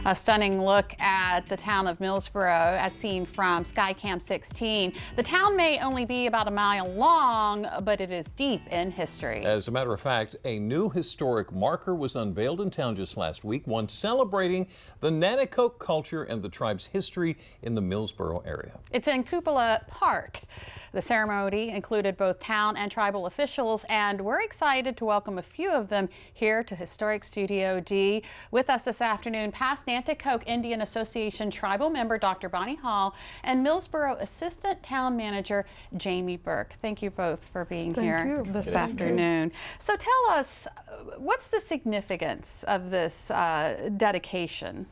A stunning look at the town of Millsboro as seen from Skycam 16. The town may only be about a mile long, but it is deep in history. As a matter of fact, a new historic marker was unveiled in town just last week, one celebrating the Nanticoke culture and the tribe's history in the Millsboro area. It's in Cupola Park. The ceremony included both town and tribal officials, and we're excited to welcome a few of them here to Historic Studio D. With us this afternoon, past Nanticoke Indian Association tribal member Dr. Bonnie Hall and Millsboro Assistant Town Manager Jamie Burke. Thank you both for being here this afternoon. So tell us, what's the significance of this dedication?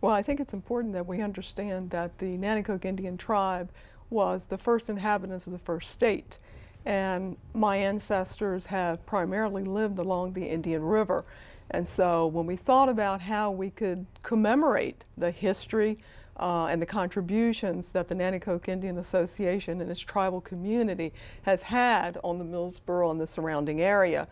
Well, I think it's important that we understand that the Nanticoke Indian Tribe was the first inhabitants of the first state. And my ancestors have primarily lived along the Indian River. And so when we thought about how we could commemorate the history and the contributions that the Nanticoke Indian Association and its tribal community has had on the Millsboro and the surrounding area,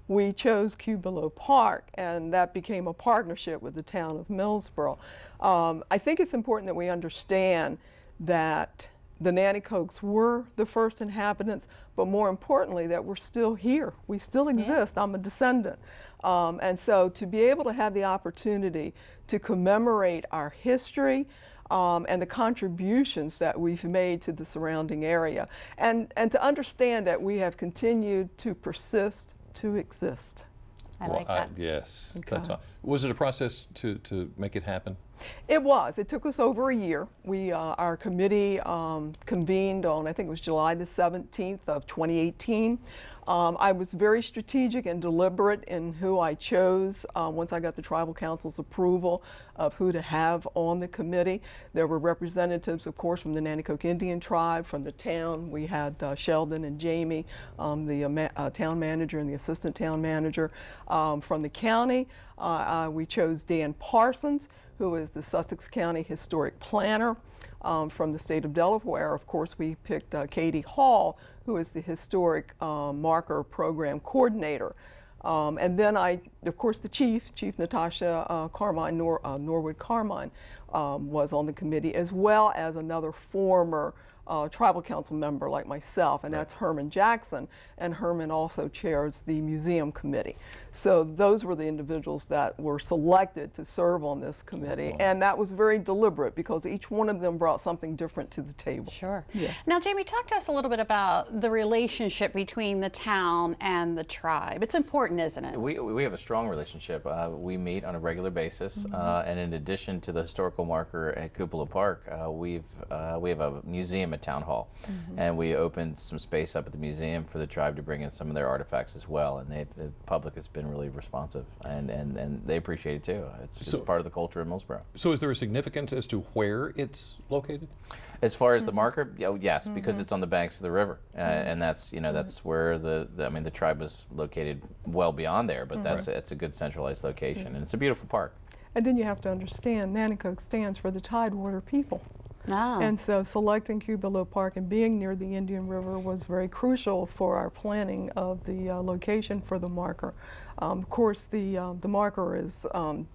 we chose Cupola Park, and that became a partnership with the town of Millsboro. I think it's important that we understand that the Nanticokes were the first inhabitants, but more importantly that we're still here. We still exist. I'm a descendant. And so to be able to have the opportunity to commemorate our history and the contributions that we've made to the surrounding area, and to understand that we have continued to persist to exist. I like that. Yes. Okay. That's all. Was it a process to make it happen? It was. It took us over a year. Our committee convened on, I think it was July the 17th of 2018. I was very strategic and deliberate in who I chose once I got the Tribal Council's approval of who to have on the committee. There were representatives, of course, from the Nanticoke Indian Tribe, from the town. We had Sheldon and Jamie, the town manager and the assistant town manager. From the county, we chose Dan Parsons, who is the Sussex County Historic Planner. From the state of Delaware, of course, we picked Katie Hall, who is the Historic Marker Program Coordinator. And then of course, the Chief Natasha Carmine, Norwood Carmine, was on the committee, as well as another former tribal council member like myself, and that's Herman Jackson, and Herman also chairs the museum committee. So those were the individuals that were selected to serve on this committee, and that was very deliberate because each one of them brought something different to the table. Sure. Yeah. Now, Jamie, talk to us a little bit about the relationship between the town and the tribe. It's important, isn't it? We have a strong relationship. We meet on a regular basis, and in addition to the historical marker at Cupola Park, we have a museum at Town Hall, and we opened some space up at the museum for the tribe to bring in some of their artifacts as well, and the public has been really responsive, and they appreciate it too. It's just part of the culture in Millsboro. So is there a significance as to where it's located? As far as the marker, yes, because it's on the banks of the river, and that's that's where the tribe was located well beyond there, but it's a good centralized location, and it's a beautiful park. And then you have to understand, Nanticoke stands for the Tidewater people. Oh. And so selecting Cupola Park and being near the Indian River was very crucial for our planning of the location for the marker. Of course, the marker is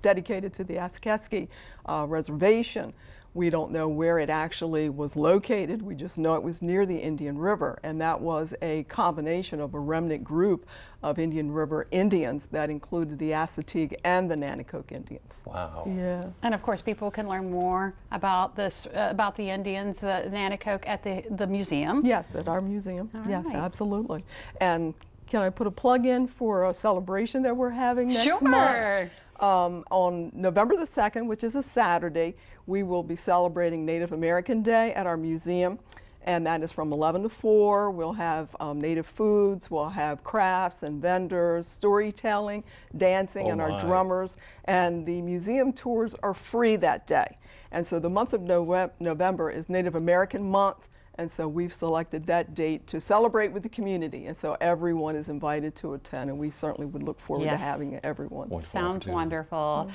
dedicated to the Askeski Reservation. We don't know where it actually was located. We just know it was near the Indian River, and that was a combination of a remnant group of Indian River Indians that included the Assateague and the Nanticoke Indians. Wow. Yeah. And of course, people can learn more about this, about the Indians, the Nanticoke, at the museum. Yes, at our museum. Yes, right. absolutely. And can I put a plug in for a celebration that we're having next month? On November the 2nd, which is a Saturday, we will be celebrating Native American Day at our museum, and that is from 11 to 4. We'll have native foods, we'll have crafts and vendors, storytelling, dancing, and our drummers, and the museum tours are free that day. And so the month of November is Native American Month, and so we've selected that date to celebrate with the community, and so everyone is invited to attend, and we certainly would look forward to having everyone. Sounds wonderful.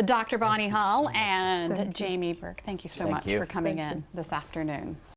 Dr. Bonnie Hall and Jamie Burke, thank you so much for coming in this afternoon.